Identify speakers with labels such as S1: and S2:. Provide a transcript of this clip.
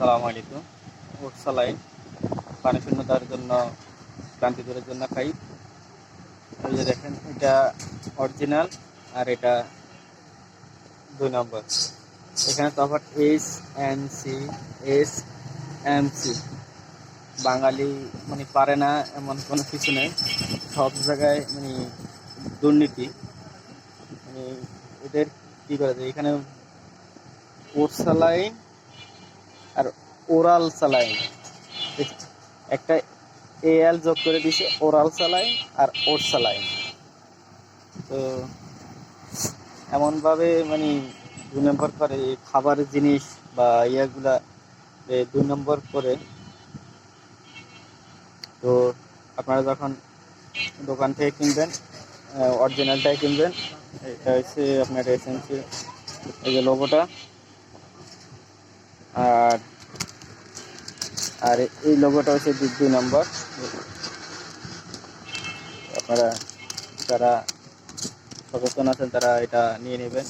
S1: আসসালামু আলাইকুম। ওট সালাইন পানি শূন্যতার জন্য, ক্লান্তি দূরের জন্য খাই। এই যে দেখেন, এটা অরিজিনাল আর এটা 2 নম্বর। এখানে তফাৎ এস এম সি বাঙালি মানে পারে না এমন কোনো কিছু নেই। সব জায়গায় মানে দুর্নীতি। মানে এদের কি করে যে এখানে ওট সালাইন আর ওরাল সালাইন, একটা এল যোগ করে দিছে, ওরাল সালাইন আর ওট সালাইন। তো এমনভাবে মানে 2 নম্বর করে এই খাবারের জিনিস বা ইয়াগুলা 2 নম্বর করে। তো আপনারা যখন দোকান থেকে কিনবেন, অরিজিনালটাই কিনবেন। এটা হচ্ছে আপনার এসএমসি, এই যে লোগোটা। আর আর এই লোগোটা হচ্ছে 2 নম্বর। আপনারা যারা সচেতন আছেন তারা এটা নিয়ে নেবেন।